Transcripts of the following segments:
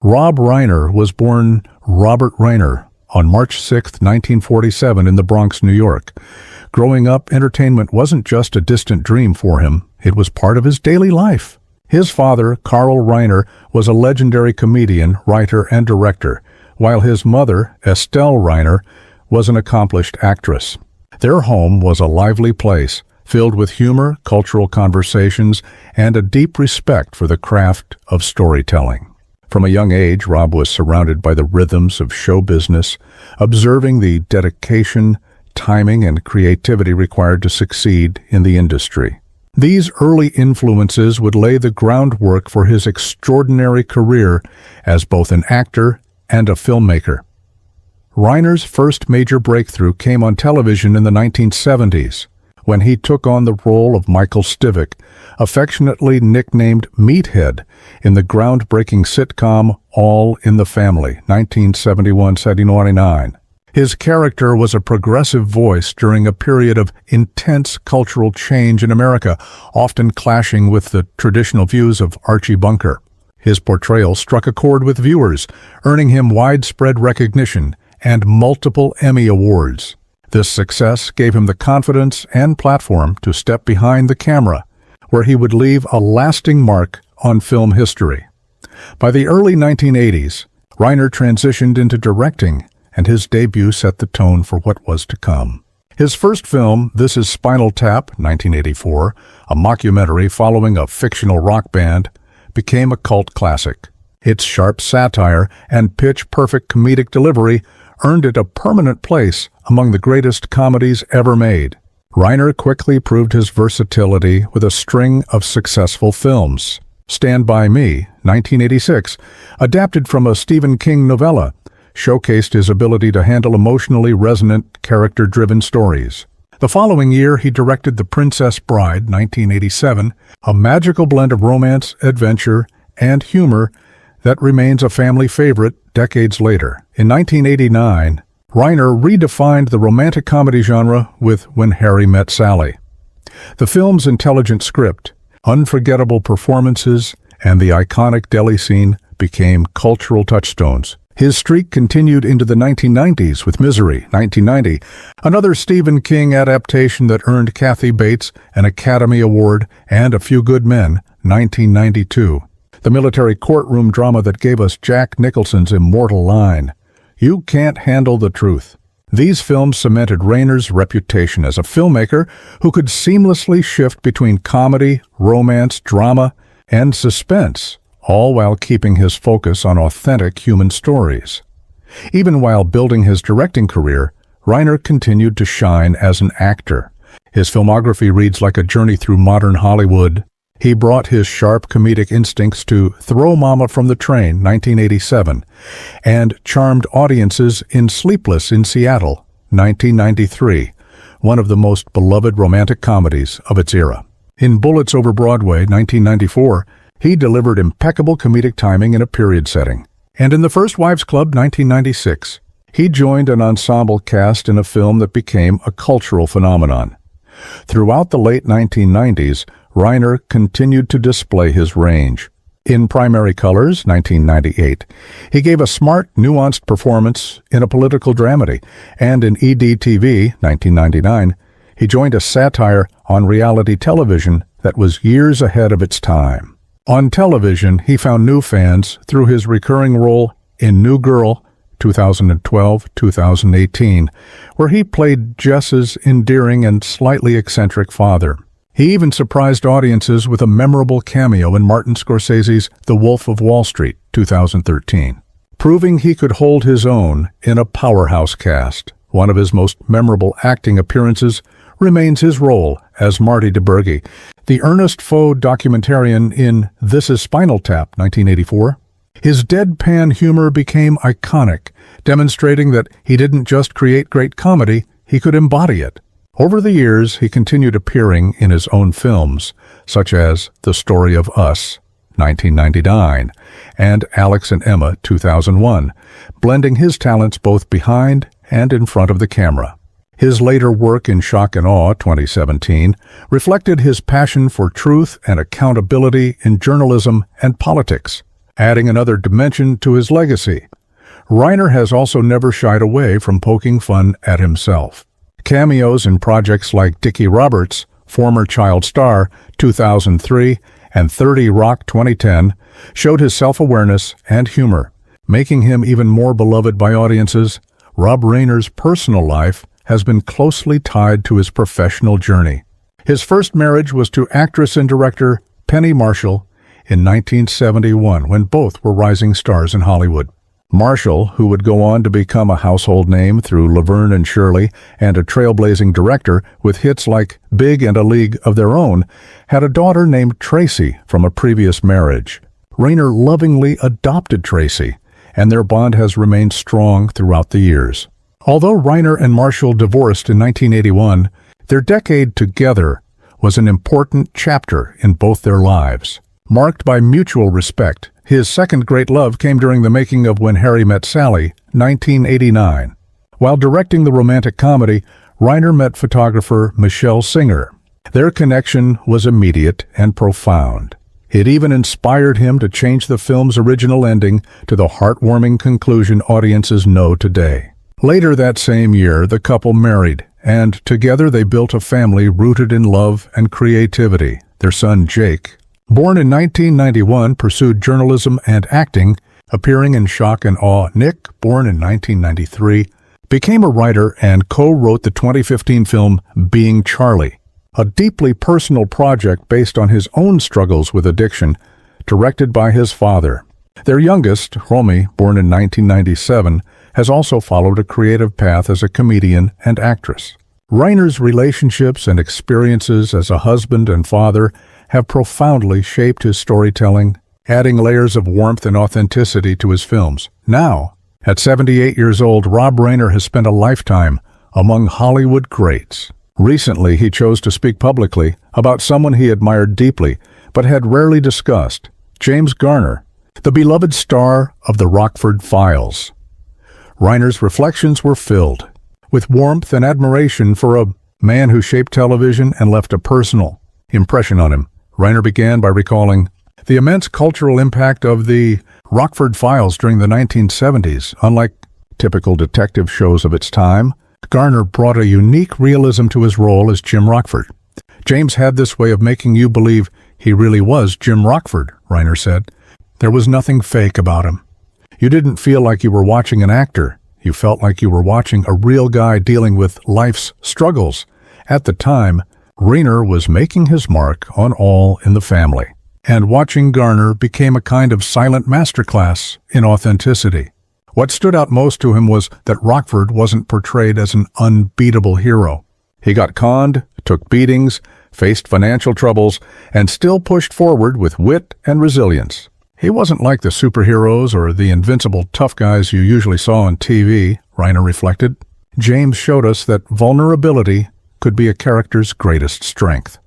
Rob Reiner was born Robert Reiner on March 6, 1947 in the Bronx, New York. Growing up, entertainment wasn't just a distant dream for him, it was part of his daily life. His father, Carl Reiner, was a legendary comedian, writer, and director, while his mother, Estelle Reiner, was an accomplished actress. Their home was a lively place, filled with humor, cultural conversations, and a deep respect for the craft of storytelling. From a young age, Rob was surrounded by the rhythms of show business, observing the dedication, timing, and creativity required to succeed in the industry. These early influences would lay the groundwork for his extraordinary career as both an actor and a filmmaker. Reiner's first major breakthrough came on television in the 1970s, when he took on the role of Michael Stivic, affectionately nicknamed Meathead, in the groundbreaking sitcom All in the Family, 1971-1979. His character was a progressive voice during a period of intense cultural change in America, often clashing with the traditional views of Archie Bunker. His portrayal struck a chord with viewers, earning him widespread recognition and multiple Emmy Awards. This success gave him the confidence and platform to step behind the camera, where he would leave a lasting mark on film history. By the early 1980s, Reiner transitioned into directing, and his debut set the tone for what was to come. His first film, This Is Spinal Tap, 1984, a mockumentary following a fictional rock band, became a cult classic. Its sharp satire and pitch-perfect comedic delivery earned it a permanent place among the greatest comedies ever made. Reiner quickly proved his versatility with a string of successful films. Stand By Me, 1986, adapted from a Stephen King novella, showcased his ability to handle emotionally resonant, character-driven stories. The following year, he directed The Princess Bride, 1987, a magical blend of romance, adventure, and humor that remains a family favorite decades later. In 1989, Reiner redefined the romantic comedy genre with When Harry Met Sally. The film's intelligent script, unforgettable performances, and the iconic deli scene became cultural touchstones. His streak continued into the 1990s with Misery, 1990, another Stephen King adaptation that earned Kathy Bates an Academy Award, and A Few Good Men, 1992. The military courtroom drama that gave us Jack Nicholson's immortal line, "You can't handle the truth." These films cemented Reiner's reputation as a filmmaker who could seamlessly shift between comedy, romance, drama, and suspense, all while keeping his focus on authentic human stories. Even while building his directing career, Reiner continued to shine as an actor. His filmography reads like a journey through modern Hollywood. He brought his sharp comedic instincts to Throw Mama from the Train, 1987, and charmed audiences in Sleepless in Seattle, 1993, one of the most beloved romantic comedies of its era. In Bullets Over Broadway, 1994, he delivered impeccable comedic timing in a period setting. And in The First Wives Club, 1996, he joined an ensemble cast in a film that became a cultural phenomenon. Throughout the late 1990s, Reiner continued to display his range. In Primary Colors, 1998, he gave a smart, nuanced performance in a political dramedy, and in EDTV, 1999, he joined a satire on reality television that was years ahead of its time. On television, he found new fans through his recurring role in New Girl, 2012-2018, where he played Jess's endearing and slightly eccentric father. He even surprised audiences with a memorable cameo in Martin Scorsese's The Wolf of Wall Street, 2013. Proving he could hold his own in a powerhouse cast, one of his most memorable acting appearances remains his role as Marty DeBurgi, the Ernest Foe documentarian in This Is Spinal Tap, 1984. His deadpan humor became iconic, demonstrating that he didn't just create great comedy, he could embody it. Over the years, he continued appearing in his own films, such as The Story of Us, 1999, and Alex and Emma, 2001, blending his talents both behind and in front of the camera. His later work in Shock and Awe, 2017, reflected his passion for truth and accountability in journalism and politics. adding another dimension to his legacy. Reiner has also never shied away from poking fun at himself. Cameos in projects like Dickie Roberts, former child star, 2003, and 30 Rock 2010 showed his self-awareness and humor, making him even more beloved by audiences. Rob Reiner's personal life has been closely tied to his professional journey. His first marriage was to actress and director Penny Marshall in 1971, when both were rising stars in Hollywood. Marshall, who would go on to become a household name through Laverne and Shirley and a trailblazing director with hits like Big and A League of Their Own, had a daughter named Tracy from a previous marriage. Reiner lovingly adopted Tracy, and their bond has remained strong throughout the years. Although Reiner and Marshall divorced in 1981, their decade together was an important chapter in both their lives. Marked by mutual respect, his second great love came during the making of When Harry Met Sally, 1989. While directing the romantic comedy, Reiner met photographer Michelle Singer. Their connection was immediate and profound. It even inspired him to change the film's original ending to the heartwarming conclusion audiences know today. Later that same year, the couple married, and together they built a family rooted in love and creativity. Their son, Jake, born in 1991, pursued journalism and acting, appearing in Shock and Awe. Nick, born in 1993, became a writer and co-wrote the 2015 film Being Charlie, a deeply personal project based on his own struggles with addiction, directed by his father. Their youngest, Romy, born in 1997, has also followed a creative path as a comedian and actress. Reiner's relationships and experiences as a husband and father have profoundly shaped his storytelling, adding layers of warmth and authenticity to his films. Now, at 78 years old, Rob Reiner has spent a lifetime among Hollywood greats. Recently, he chose to speak publicly about someone he admired deeply, but had rarely discussed, James Garner, the beloved star of The Rockford Files. Reiner's reflections were filled with warmth and admiration for a man who shaped television and left a personal impression on him. Reiner began by recalling the immense cultural impact of the Rockford Files during the 1970s. Unlike typical detective shows of its time, Garner brought a unique realism to his role as Jim Rockford. James had this way of making you believe he really was Jim Rockford, Reiner said. There was nothing fake about him. You didn't feel like you were watching an actor. You felt like you were watching a real guy dealing with life's struggles. At the time, Reiner was making his mark on All in the Family, and watching Garner became a kind of silent masterclass in authenticity. What stood out most to him was that Rockford wasn't portrayed as an unbeatable hero. He got conned, took beatings, faced financial troubles, and still pushed forward with wit and resilience. He wasn't like the superheroes or the invincible tough guys you usually saw on TV, Reiner reflected. James showed us that vulnerability could be a character's greatest strength.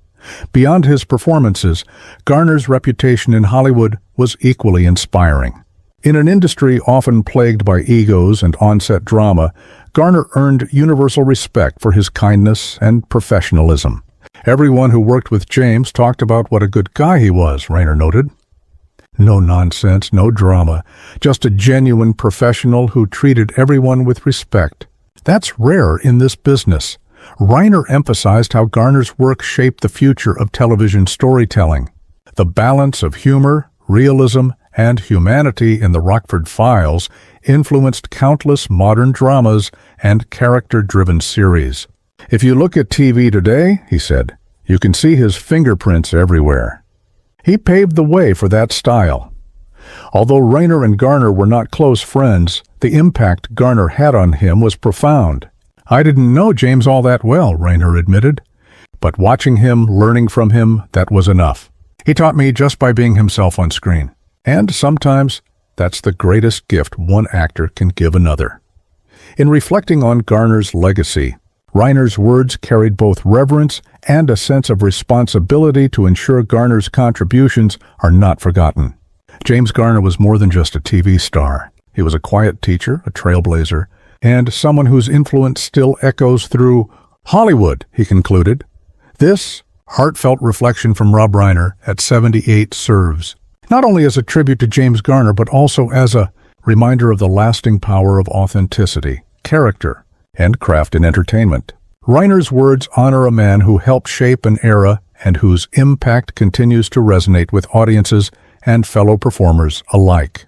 Beyond his performances, Garner's reputation in Hollywood was equally inspiring. In an industry often plagued by egos and on-set drama, Garner earned universal respect for his kindness and professionalism. Everyone who worked with James talked about what a good guy he was, Reiner noted. No nonsense, no drama, just a genuine professional who treated everyone with respect. That's rare in this business. Reiner emphasized how Garner's work shaped the future of television storytelling. The balance of humor, realism, and humanity in the Rockford Files influenced countless modern dramas and character-driven series. If you look at TV today, he said, you can see his fingerprints everywhere. He paved the way for that style. Although Reiner and Garner were not close friends, the impact Garner had on him was profound. I didn't know James all that well, Reiner admitted, but watching him, learning from him, that was enough. He taught me just by being himself on screen. And sometimes, that's the greatest gift one actor can give another. In reflecting on Garner's legacy, Reiner's words carried both reverence and a sense of responsibility to ensure Garner's contributions are not forgotten. James Garner was more than just a TV star. He was a quiet teacher, a trailblazer, and someone whose influence still echoes through Hollywood, he concluded. This heartfelt reflection from Rob Reiner at 78 serves not only as a tribute to James Garner, but also as a reminder of the lasting power of authenticity, character, and craft in entertainment. Reiner's words honor a man who helped shape an era and whose impact continues to resonate with audiences and fellow performers alike.